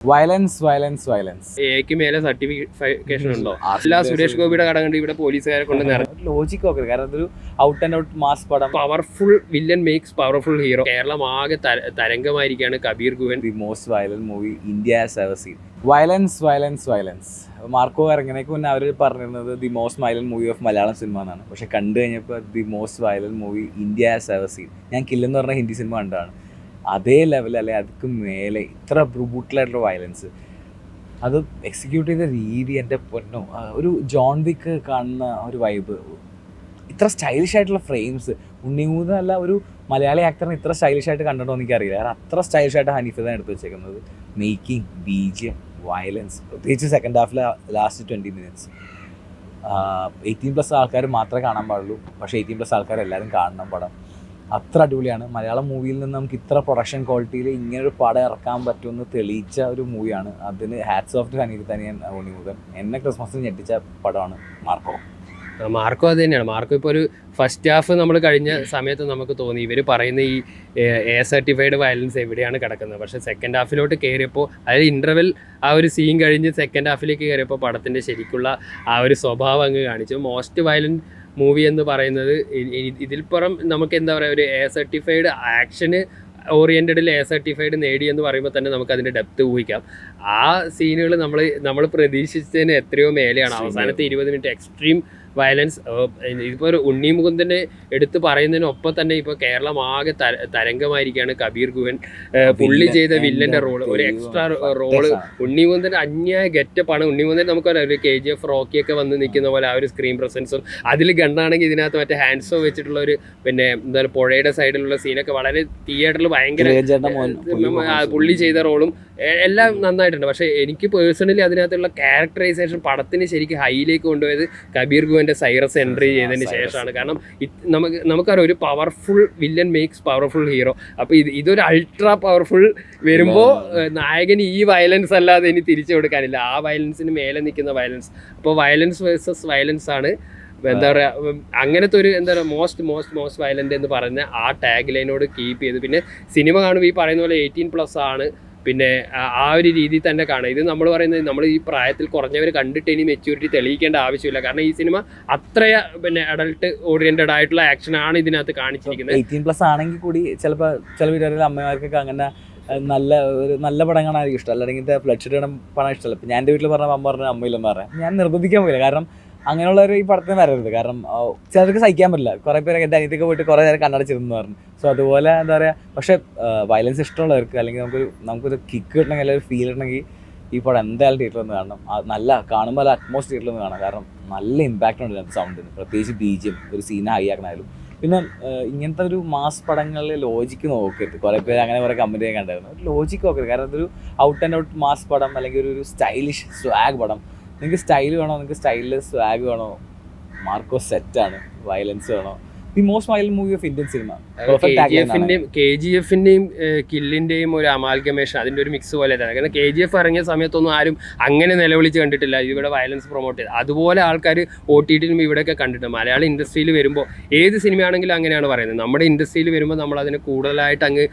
Violence എക്ക് മേലെ certification ഉണ്ടോ? എല്ലാ സുരേഷ് ഗോപിയുടെ കട കണ്ട് ഇവിടെ പോലീസുകാരെ കൊണ്ട് ലോജിക് ഒക്കെ കാരണം അതൊരു ഔട്ട് ആൻഡ് ഔട്ട് മാസ് പടം. Powerful villain makes powerful hero. Keralam ആകെ തരംഗമായിരിക്കുകയാണ് Kabir Guhan. The most violent movie India has ever seen. Violence Marco ഇറങ്ങുന്നതിന് മുന്നേ അവർ പറഞ്ഞിരുന്നത് the most violent movie of Malayalam cinema എന്നാണ്. പക്ഷെ കണ്ടു കഴിഞ്ഞപ്പോൾ the most violent movie India has ever seen. ഞാൻ കില്ലെന്ന് പറഞ്ഞ ഹിന്ദി സിനിമ കണ്ടാണ്. അതേ ലെവൽ അല്ലെ അതിക്ക് മേലെ ഇത്ര ബ്രൂട്ടലായിട്ടുള്ള വയലൻസ് അത് എക്സിക്യൂട്ട് ചെയ്ത രീതി എൻ്റെ പൊന്നോ. ഒരു ജോൺ വിക്ക് കാണുന്ന ഒരു വൈബ്, ഇത്ര സ്റ്റൈലിഷ് ആയിട്ടുള്ള ഫ്രെയിംസ്. ഉണ്ണിമൂന്നല്ല ഒരു മലയാളി ആക്ടറിനെ ഇത്ര സ്റ്റൈലിഷ് ആയിട്ട് കണ്ടിട്ടോ എനിക്കറിയില്ല. കാരണം അത്ര സ്റ്റൈലിഷ് ആയിട്ട് ഹനീഫിതാണ് എടുത്ത് വെച്ചേക്കുന്നത്. മേക്കിംഗ്, ബീജിയം, വയലൻസ്, പ്രത്യേകിച്ച് സെക്കൻഡ് ഹാഫിലെ ലാസ്റ്റ് 20 minutes 18+ ആൾക്കാർ മാത്രമേ കാണാൻ പാടുള്ളൂ. പക്ഷേ 18+ ആൾക്കാർ എല്ലാവരും കാണണം പടം. അത്ര അടിപൊളിയാണ്. മലയാളം മൂവിയിൽ നിന്ന് നമുക്ക് ഇത്ര പ്രൊഡക്ഷൻ ക്വാളിറ്റിയിൽ ഇങ്ങനൊരു പടം ഇറക്കാൻ പറ്റുമെന്ന് തെളിയിച്ച ഒരു മൂവിയാണ്. അതിന് ഹാറ്റ്സ് ഓഫ് ടു ഹനീഫ് തനിയൻ ഉണ്ണിമുഖൻ. എന്നെ ക്രിസ്മസിന് ഞെട്ടിച്ച പടമാണ് മാർക്കോ. അത് തന്നെയാണ്. മാർക്കോ ഇപ്പോൾ ഒരു ഫസ്റ്റ് ഹാഫ് നമ്മൾ കഴിഞ്ഞ സമയത്ത് നമുക്ക് തോന്നി ഇവർ പറയുന്ന ഈ എ സർട്ടിഫൈഡ് വയലൻസ് എവിടെയാണ് കിടക്കുന്നത്. പക്ഷേ സെക്കൻഡ് ഹാഫിലോട്ട് കയറിയപ്പോൾ, അതായത് ഇൻ്റർവെൽ ആ ഒരു സീൻ കഴിഞ്ഞ് സെക്കൻഡ് ഹാഫിലേക്ക് കയറിയപ്പോൾ പടത്തിൻ്റെ ശരിക്കുള്ള ആ ഒരു സ്വഭാവം അങ്ങ് കാണിച്ചു. മോസ്റ്റ് വയലൻറ്റ് മൂവി എന്ന് പറയുന്നത് ഇതിൽ പുറം നമുക്ക് എന്താ പറയുക, ഒരു എ സർട്ടിഫൈഡ് ആക്ഷന് ഓറിയൻറ്റഡിൽ എ സർട്ടിഫൈഡ് നേടി എന്ന് പറയുമ്പോൾ തന്നെ നമുക്ക് അതിൻ്റെ ഡെപ്ത് ഊഹിക്കാം. ആ സീനുകൾ നമ്മൾ പ്രതീക്ഷിച്ചതിന് എത്രയോ മേലെയാണ്. അവസാനത്തെ 20 മിനിറ്റ് എക്സ്ട്രീം വയലൻസ്. ഇതിപ്പോൾ ഒരു ഉണ്ണി മുകുന്ദനെ എടുത്ത് പറയുന്നതിനൊപ്പം തന്നെ ഇപ്പോൾ കേരളം ആകെ തരംഗമായിരിക്കുകയാണ് കബീർ ഗുഹൻ. പുള്ളി ചെയ്ത വില്ലൻ്റെ റോള്, ഒരു എക്സ്ട്രാ റോള്. ഉണ്ണി മുകുന്ദൻ അന്യായ ഗെറ്റപ്പാണ്. ഉണ്ണി മുകുന്ദൻ നമുക്കറിയാം, ഒരു KGF റോക്കിയൊക്കെ വന്ന് നിൽക്കുന്ന പോലെ ആ ഒരു സ്ക്രീൻ പ്രസൻസും. അതിൽ ഗണ്ണാണെങ്കിൽ ഇതിനകത്ത് മറ്റേ ഹാൻഡ്സോ വെച്ചിട്ടുള്ള ഒരു പിന്നെ എന്താ പുഴയുടെ സൈഡിലുള്ള സീനൊക്കെ വളരെ തിയേറ്ററിൽ ഭയങ്കര പുള്ളി ചെയ്ത റോളും എല്ലാം നന്നായിട്ടുണ്ട്. പക്ഷേ എനിക്ക് പേഴ്സണലി അതിനകത്തുള്ള ക്യാരക്ടറൈസേഷൻ പടത്തിന് ശരിക്കും ഹൈയിലേക്ക് കൊണ്ടുപോയത് കബീർ ഗുഹൻ്റെ സൈറസ് എൻട്രി ചെയ്തതിന് ശേഷമാണ്. കാരണം നമുക്കറിയാം, ഒരു powerful villain makes powerful hero. അപ്പോൾ ഇതൊരു അൾട്രാ പവർഫുൾ വരുമ്പോൾ നായകന് ഈ വയലൻസ് അല്ലാതെ ഇനി തിരിച്ചു കൊടുക്കാനില്ല. ആ വയലൻസിന് മേലെ നിൽക്കുന്ന വയലൻസ്. അപ്പോൾ വയലൻസ് വേഴ്സസ് വയലൻസ് ആണ് എന്താ പറയുക, അങ്ങനത്തെ ഒരു എന്താ പറയുക മോസ്റ്റ് വയലൻ്റ് എന്ന് പറഞ്ഞ ആ ടാഗ് ലൈനോട് കീപ്പ് ചെയ്ത്. പിന്നെ സിനിമ കാണുമ്പോൾ ഈ പറയുന്ന പോലെ 18+ ആണ്. പിന്നെ ആ ഒരു രീതിയിൽ തന്നെ കാണാം. ഇത് നമ്മൾ പറയുന്നത്, നമ്മൾ ഈ പ്രായത്തിൽ കുറഞ്ഞവർ കണ്ടിട്ട് ഇനി മെച്യൂരിറ്റി തെളിയിക്കേണ്ട ആവശ്യമില്ല. കാരണം ഈ സിനിമ അത്ര പിന്നെ അഡൾട്ട് ഓറിയൻറ്റഡ് ആയിട്ടുള്ള ആക്ഷനാണ് ഇതിനകത്ത് കാണിച്ചിരിക്കുന്നത്. 18+ ആണെങ്കിൽ കൂടി ചിലപ്പോൾ ചില വീടുകളിൽ അമ്മമാർക്കൊക്കെ അങ്ങനെ നല്ല പടം കാണാൻ ഇഷ്ടം, അല്ലെങ്കിൽ ഫ്ലഡ് പടം ഇഷ്ടമല്ല. ഇപ്പം ഞാൻ എൻ്റെ വീട്ടിൽ പറഞ്ഞ അമ്മ പറഞ്ഞ അമ്മയില്ലെന്ന് പറയാം. ഞാൻ നിർബന്ധിക്കാൻ പോയില്ല. കാരണം അങ്ങനെയുള്ളവർ ഈ പടത്തിന് വരരുത്. കാരണം ചിലർക്ക് സഹിക്കാൻ പറ്റില്ല. കുറേ പേരൊക്കെ എൻ്റെ അനിയത്തൊക്കെ പോയിട്ട് കുറേ നേരം കണ്ണടച്ചിരുന്നു പറഞ്ഞു. സോ അതുപോലെ എന്താ പറയുക, പക്ഷേ വയലൻസ് ഇഷ്ടമുള്ളവർക്ക്, അല്ലെങ്കിൽ നമുക്കൊരു കിക്ക് കിട്ടണമെങ്കിൽ, അല്ലെങ്കിൽ ഒരു ഫീൽ കിട്ടണമെങ്കിൽ ഈ പടം എന്തായാലും തിയേറ്ററിൽ നിന്ന് കാണണം. നല്ല കാണുമ്പോൾ നല്ല അറ്റ്മോസ്ഫിയർ തിയേറ്ററിൽ നിന്ന് കാണാം. കാരണം നല്ല ഇമ്പാക്റ്റ് ഉണ്ട് അതിനകത്ത് സൗണ്ടിന്, പ്രത്യേകിച്ച് ബീജിയം ഒരു സീനെ ഹൈ ആക്കണമായാലും. പിന്നെ ഇങ്ങനത്തെ ഒരു മാസ് പടങ്ങളിൽ ലോജിക്ക് നോക്കരുത്. കുറേ പേര് അങ്ങനെ കുറേ കമൻറ്റ് ചെയ്യാൻ കണ്ടായിരുന്നു. ഒരു ലോജിക്ക് നോക്കരുത്. കാരണം ഇതൊരു ഔട്ട് ആൻഡ് ഔട്ട് മാസ് പടം, അല്ലെങ്കിൽ ഒരു സ്റ്റൈലിഷ് സ്വാഗ് പടം. നിങ്ങൾക്ക് സ്റ്റൈൽ വേണോ, നിങ്ങൾക്ക് സ്റ്റൈലിൽ സ്വാഗ് വേണോ, മാർക്കോ സെറ്റാണ്. വയലൻസ് വേണോ, the most violent movie of Indian cinema. KGF-ന്റെയും കില്ലിന്റെയും ഒരു അമാൽഗമേഷൻ, അതിന്റെ ഒരു മിക്സ് പോലെ തന്നെ. കാരണം KGF ഇറങ്ങിയ സമയത്തൊന്നും ആരും അങ്ങനെ നിലവിളിച്ച് കണ്ടിട്ടില്ല ഇവിടെ വയലൻസ് പ്രൊമോട്ട് ചെയ്ത്. അതുപോലെ ആൾക്കാർ OTT-ലും ഇവിടെയൊക്കെ കണ്ടിട്ടുണ്ട്. മലയാള ഇൻഡസ്ട്രിയിൽ വരുമ്പോൾ ഏത് സിനിമയാണെങ്കിലും അങ്ങനെയാണ് പറയുന്നത്. നമ്മുടെ ഇൻഡസ്ട്രിയിൽ വരുമ്പോൾ നമ്മൾ അതിനെ കൂടുതലായിട്ട് അങ്ങ്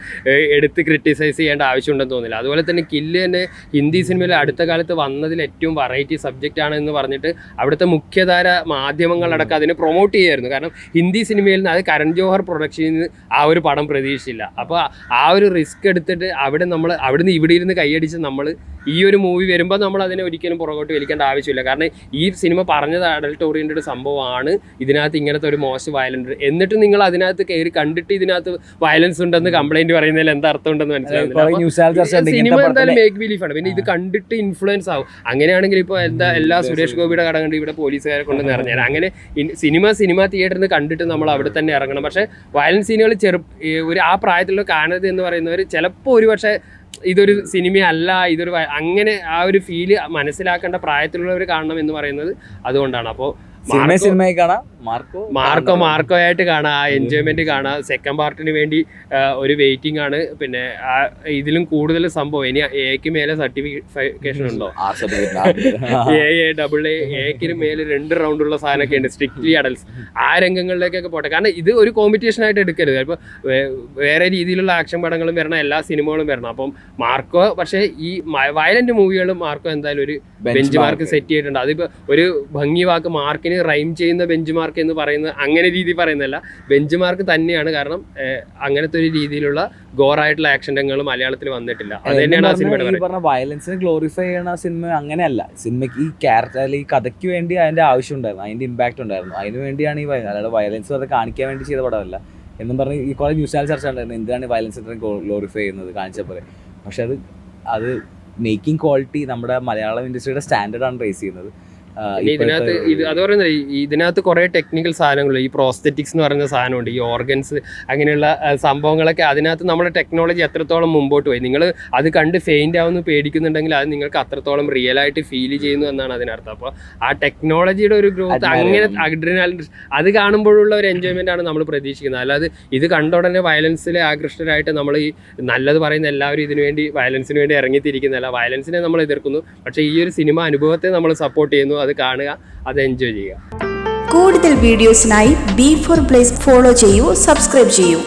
എടുത്ത് ക്രിട്ടിസൈസ് ചെയ്യേണ്ട ആവശ്യമുണ്ടെന്ന് തോന്നില്ല. അതുപോലെ തന്നെ കില്ല് തന്നെ ഹിന്ദി സിനിമയിൽ അടുത്ത കാലത്ത് വന്നതിൽ ഏറ്റവും വെറൈറ്റി സബ്ജക്റ്റ് ആണ് എന്ന് പറഞ്ഞിട്ട് അവിടുത്തെ മുഖ്യധാര മാധ്യമങ്ങളടക്കം അതിനെ പ്രൊമോട്ട് ചെയ്യായിരുന്നു. കാരണം ഹിന്ദി സിനിമയിൽ നിന്ന്, അത് കരൺ ജോഹർ പ്രൊഡക്ഷനിൽ നിന്ന് ആ ഒരു പടം പ്രതീക്ഷിച്ചില്ല. അപ്പോൾ ആ ഒരു റിസ്ക് എടുത്തിട്ട് അവിടുന്ന് ഇവിടെ ഇരുന്ന് കൈയടിച്ച് നമ്മൾ ഈ ഒരു മൂവി വരുമ്പോൾ നമ്മൾ അതിനെ ഒരിക്കലും പുറകോട്ട് വലിക്കേണ്ട ആവശ്യമില്ല. കാരണം ഈ സിനിമ പറഞ്ഞത് അഡൽട്ട് ഓറിയൻറ്റഡ് സംഭവമാണ്. ഇതിനകത്ത് ഇങ്ങനത്തെ ഒരു മോശം വയലൻസ്, എന്നിട്ട് നിങ്ങൾ അതിനകത്ത് കയറി കണ്ടിട്ട് ഇതിനകത്ത് വയലൻസ് ഉണ്ടെന്ന് കംപ്ലൈൻറ്റ് പറയുന്നതിൽ എന്താ അർത്ഥം ഉണ്ടെന്ന് മനസ്സിലാവുന്നില്ല. സിനിമ എന്തായാലും മേക്ക് ബിലീഫാണ്. പിന്നെ ഇത് കണ്ടിട്ട് ഇൻഫ്ലുവൻസ് ആവും. അങ്ങനെയാണെങ്കിൽ ഇപ്പോൾ എല്ലാ സുരേഷ് ഗോപിയുടെ കട കണ്ട് ഇവിടെ പോലീസുകാരെ കൊണ്ട് നിറഞ്ഞാൽ അങ്ങനെ സിനിമ തിയേറ്ററിൽ നിന്ന് കണ്ടിട്ട് നമ്മൾ അവിടെ തന്നെ ഇറങ്ങണം. പക്ഷേ വയലൻസ് സീനുകൾ ഒരു ആ പ്രായത്തിലുള്ള കാണരുത് എന്ന് പറയുന്നവർ ചിലപ്പോൾ ഒരുപക്ഷെ ഇതൊരു സിനിമയല്ല, അങ്ങനെ ആ ഒരു ഫീല് മനസ്സിലാക്കേണ്ട പ്രായത്തിലുള്ളവർ കാണണം എന്ന് പറയുന്നത് അതുകൊണ്ടാണ്. അപ്പോൾ സിനിമയായി കാണാം, മാർക്കോ ആയിട്ട് കാണാം, ആ എൻജോയ്മെന്റ് കാണാം. സെക്കൻഡ് പാർട്ടിന് വേണ്ടി ഒരു വെയിറ്റിംഗ് ആണ്. പിന്നെ ഇതിലും കൂടുതൽ സംഭവം ഇനി എക്ക് മേലെ സർട്ടിഫിക്കേഷൻ ഉണ്ടോ, എക്ക് മേലെ 2 റൗണ്ടുള്ള സാധനമൊക്കെ ഉണ്ട്, സ്ട്രിക്ട്ലി അഡൽസ്. ആ രംഗങ്ങളിലേക്കൊക്കെ പോട്ടെ. കാരണം ഇത് ഒരു കോമ്പറ്റീഷൻ ആയിട്ട് എടുക്കരുത്. ഇപ്പോൾ വേറെ രീതിയിലുള്ള ആക്ഷൻ പടങ്ങളും വരണം, എല്ലാ സിനിമകളും വരണം. അപ്പം മാർക്കോ പക്ഷേ ഈ വയലന്റ് മൂവികളും മാർക്കോ എന്തായാലും ഒരു ബെഞ്ച് മാർക്ക് സെറ്റ് ചെയ്തിട്ടുണ്ട്. അതിപ്പോൾ ഒരു ഭംഗി വാക്ക് മാർക്കിന് റൈം ചെയ്യുന്ന ബെഞ്ച് മാർക്ക് എന്ന് പറയുന്നത് അങ്ങനെ രീതി പറയുന്നതല്ല, ബെഞ്ച് മാർക്ക് തന്നെയാണ്. കാരണം അങ്ങനത്തെ ഒരു രീതിയിലുള്ള ഗോറായിട്ടുള്ള ആക്ഷൻ രംഗങ്ങൾ മലയാളത്തിൽ വന്നിട്ടില്ല. അത് തന്നെയാണ് ആ സിനിമയുടെ പറഞ്ഞ വയലൻസിനെ ഗ്ലോറിഫൈ ചെയ്യണ സിനിമ അങ്ങനെയല്ല. സിനിമയ്ക്ക് ഈ ക്യാരക്ടർ അല്ലെങ്കിൽ ഈ കഥയ്ക്ക് വേണ്ടി അതിന്റെ ആവശ്യം ഉണ്ടായിരുന്നു, അതിന്റെ ഇമ്പാക്ട് ഉണ്ടായിരുന്നു. അതിന് വേണ്ടിയാണ് ഈ അല്ലാതെ വയലൻസ് അത് കാണിക്കാൻ വേണ്ടി ചെയ്ത പടമല്ല എന്നും പറഞ്ഞ് ഈ കുറേ ന്യൂസ് ചാനൽ ചർച്ച ഉണ്ടായിരുന്നു, എന്തിനാണ് വയലൻസ് ഗ്ലോറിഫൈ ചെയ്യുന്നത് കാണിച്ച പോലെ. പക്ഷെ അത് മേക്കിംഗ് ക്വാളിറ്റി നമ്മുടെ മലയാളം ഇൻഡസ്ട്രിയുടെ സ്റ്റാൻഡേർഡാണ് റേസ് ചെയ്യുന്നത്. ഇതിനകത്ത് അത് പറയുന്നത് ഇതിനകത്ത് കുറെ ടെക്നിക്കൽ സാധനങ്ങളുണ്ട്. ഈ പ്രോസ്തെറ്റിക്സ് എന്ന് പറയുന്ന സാധനമുണ്ട്, ഈ ഓർഗൻസ്, അങ്ങനെയുള്ള സംഭവങ്ങളൊക്കെ. അതിനകത്ത് നമ്മുടെ ടെക്നോളജി എത്രത്തോളം മുമ്പോട്ട് പോയി. നിങ്ങൾ അത് കണ്ട് ഫെയിൻ്റ് ആവുമെന്ന് പേടിക്കുന്നുണ്ടെങ്കിൽ അത് നിങ്ങൾക്ക് അത്രത്തോളം റിയൽ ആയിട്ട് ഫീൽ ചെയ്യുന്നു എന്നാണ് അതിനർത്ഥം. അപ്പോൾ ആ ടെക്നോളജിയുടെ ഒരു ഗ്രോത്ത്, അങ്ങനെ അഡ്രിനാലിൻ, അത് കാണുമ്പോഴുള്ള ഒരു എൻജോയ്മെന്റ് ആണ് നമ്മൾ പ്രതീക്ഷിക്കുന്നത്. അല്ലാതെ ഇത് കണ്ട ഉടനെ വയലൻസിൽ ആകൃഷ്ടരായിട്ട് നമ്മൾ ഈ നല്ലത് പറയുന്ന എല്ലാവരും ഇതിനു വേണ്ടി വയലൻസിന് വേണ്ടി ഇറങ്ങിത്തിരിക്കുന്നതല്ല. വയലൻസിനെ നമ്മൾ എതിർക്കുന്നു, പക്ഷേ ഈ ഒരു സിനിമ അനുഭവത്തെ നമ്മൾ സപ്പോർട്ട് ചെയ്യുന്നു. അത് കാണുക, അത് എൻജോയ് ചെയ്യുക. കൂടുതൽ വീഡിയോസിനായി B4 Blaze ഫോളോ ചെയ്യൂ, സബ്സ്ക്രൈബ് ചെയ്യൂ.